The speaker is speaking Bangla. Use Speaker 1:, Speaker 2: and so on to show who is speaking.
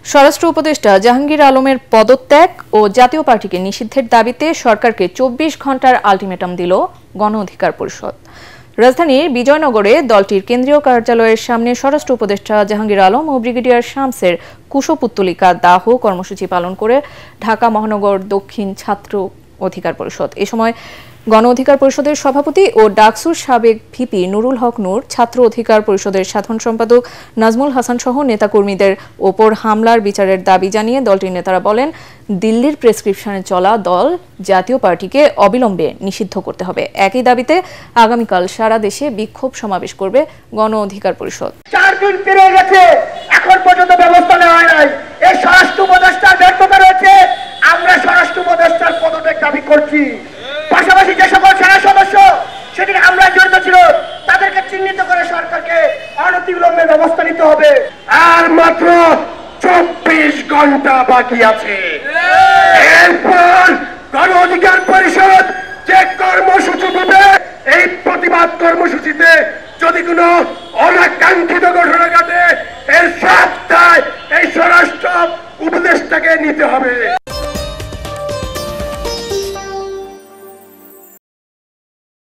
Speaker 1: স্বরাষ্ট্র উপদেষ্টা জাহাঙ্গীর আলমের পদত্যাগ ও জাতীয় পার্টিকে নিষিদ্ধের দাবিতে সরকারকে ২৪ ঘণ্টার আলটিমেটাম দিল গণ অধিকার পরিষদ। রাজধানীর বিজয়নগরে দলটির কেন্দ্রীয় কার্যালয়ের সামনে স্বরাষ্ট্র উপদেষ্টা জাহাঙ্গীর আলম ও ব্রিগেডিয়ার শামসের কুশপুত্তলিকা দাহ কর্মসূচি পালন করে ঢাকা মহানগর দক্ষিণ ছাত্র অধিকার পরিষদ। এ সময় গণ অধিকার পরিষদের সভাপতি ও ডাকসুর সাবেক ভিপি নুরুল হক নূর, ছাত্র অধিকার পরিষদের সাধারণ সম্পাদক নাজমুল হাসান সহ নেতাকর্মীদের ওপর হামলার বিচারের দাবি জানিয়ে দলটির নেতারা বলেন, দিল্লির প্রেসক্রিপশনে চলা দল জাতীয় পার্টিকে অবিলম্বে নিষিদ্ধ করতে হবে। একই দাবিতে আগামীকাল সারা দেশে বিক্ষোভ সমাবেশ করবে গণ অধিকার পরিষদ।
Speaker 2: 4 দিন পেরিয়ে গেছে, এখন পর্যন্ত ব্যবস্থা নেওয়া হয় নাই। এই স্বরাষ্ট্র উপদেষ্টার ব্যর্থতা রয়েছে। আমরা স্বরাষ্ট্র উপদেষ্টার পদত্যাগ দাবি করছি। পাশাপাশি যে সকল সেনা সদস্য সেদিন আমরা জড়িত ছিল তাদেরকে চিহ্নিত করে সরকারকে অনতিবিলম্বে ব্যবস্থা নিতে হবে।
Speaker 3: আর মাত্র 24 ঘন্টা বাকি আছে। এরপর গণ অধিকার পরিষদ যে কর্মসূচি দেবে, এই প্রতিবাদ কর্মসূচিতে যদি কোনো অনাকাঙ্ক্ষিত ঘটনা ঘটে, এর সব দায় এই স্বরাষ্ট্র উপদেষ্টাকে নিতে হবে।